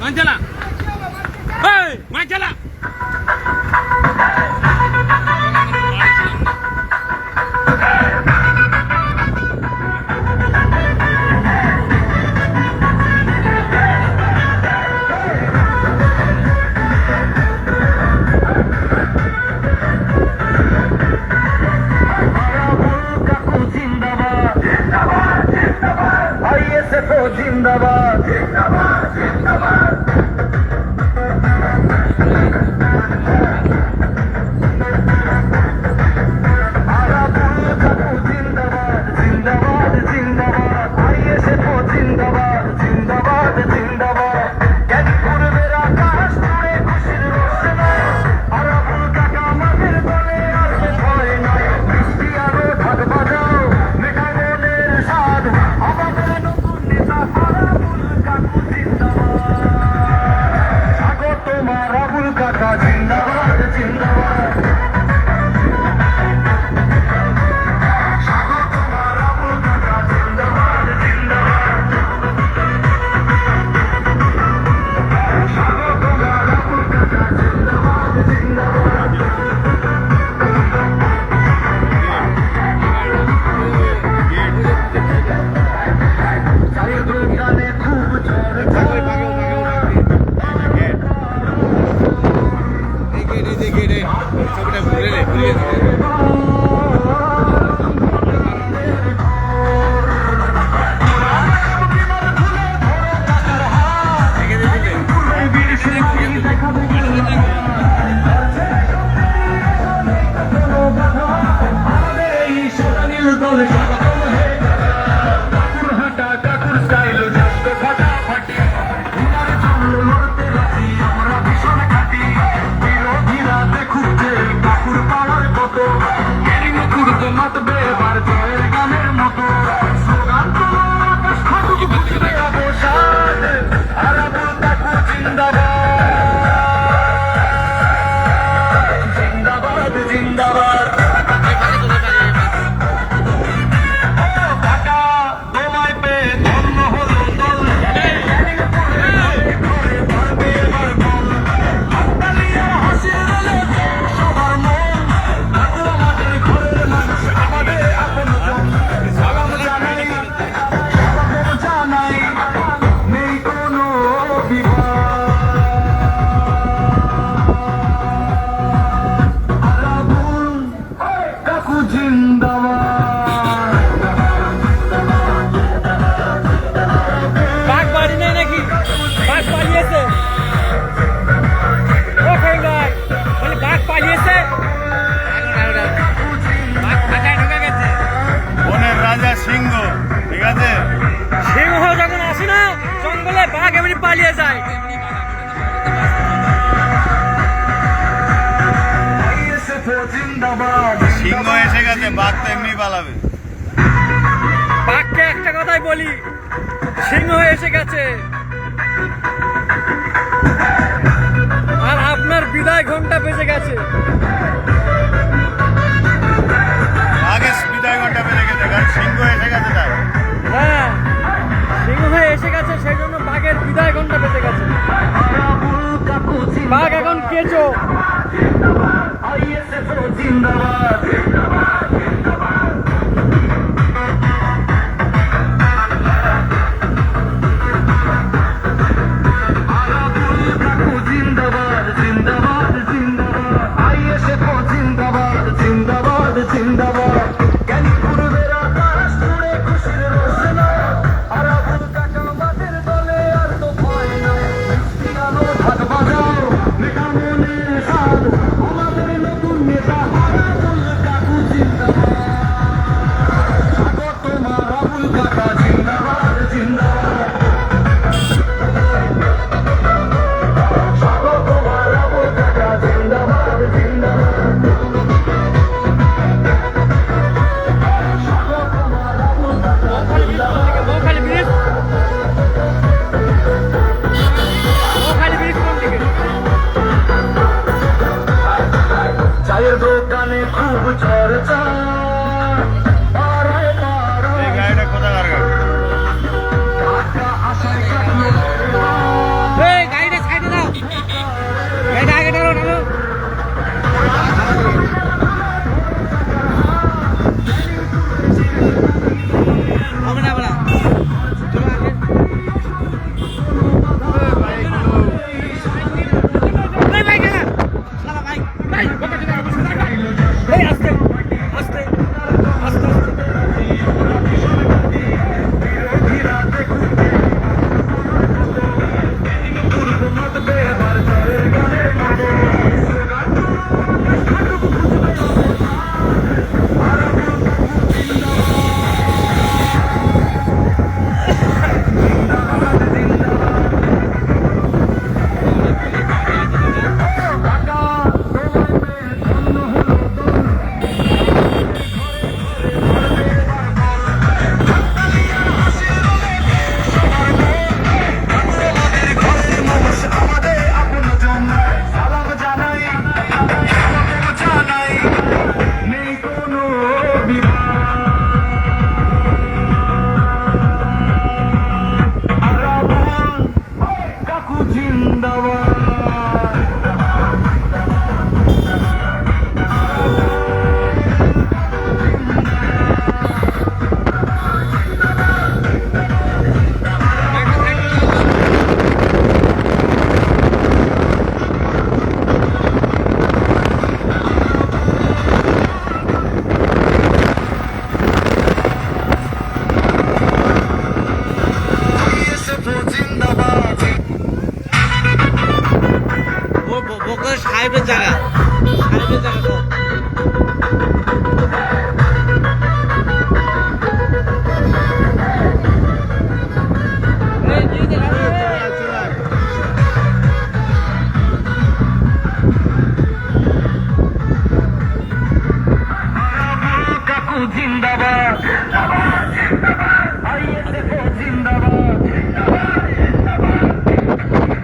মাঞ্চালা এই মাঞ্চালা जिंदाबाद जिंदाबाद जिंदाबाद পালিয়ে যায়। সিংহ এসে গেছে, বাঘ তো এমনি পালাবে। বাঘকে একটা কথাই বলি, সিংহ এসে গেছে আর আপনার বিদায় ঘন্টা বেজে গেছে। বাঘের বিদায় ঘন্টা বেজে গেছে, কারণ সিংহ এসে গেছে। তাই হ্যাঁ, সিংহ এসে গেছে, সেই জন্য বাঘের বিদায় ঘন্টা বেজে গেছে। বাঘ এখন কেঁচো। জিন্দাবাদ জিন্দাবাদ জিন্দাবাদ আইএসএফ জিন্দাবাদ জিন্দাবাদ জিন্দাবাদ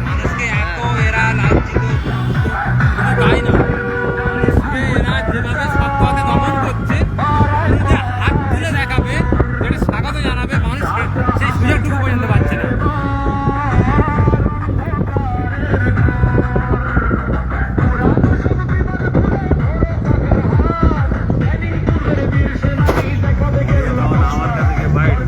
মানুষকে এত এরা লাঞ্ছিত তাই না মানুষকে এরা যেভাবে সব পথে দমন করছে মানুষ যে হাত তুলে দেখাবে যেটা স্বাগত জানাবে মানুষ সেই সুযোগটুকু পর্যন্ত পাচ্ছে না আমার কাছে গিয়ে বাইট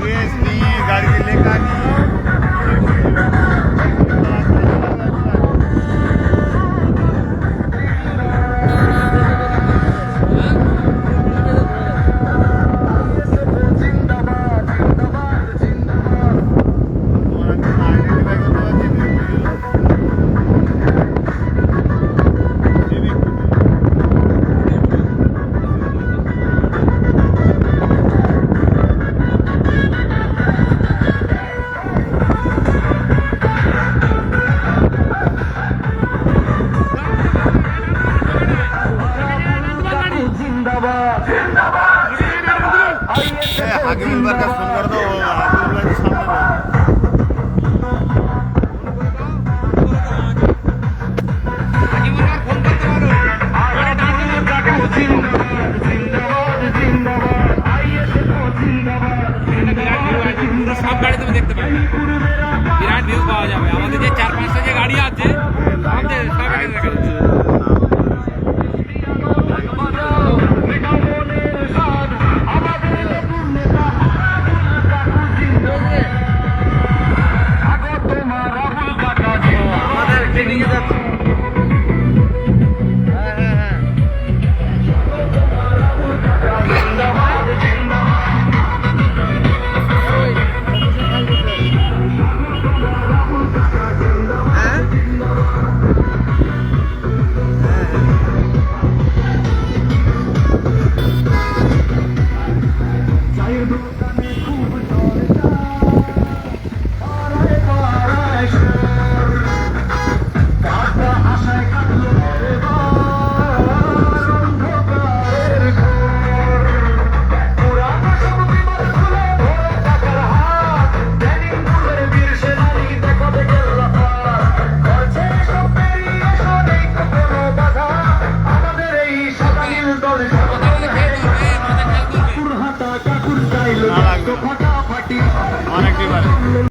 ड्रेस नहीं गाड़ी लेकर नहीं हाकिमुल का फोन कर दो हाकिमुल के सामने সব গাড়ি তুমি দেখতে পাবে বিরাট ভিউ পাওয়া যাবে আমাদের যে 4-5টা যে গাড়ি আছে আমাদের সব গাড়ি দেখা যাচ্ছে আমাদের ট্রেনিংয়ে যাচ্ছে না লাগবে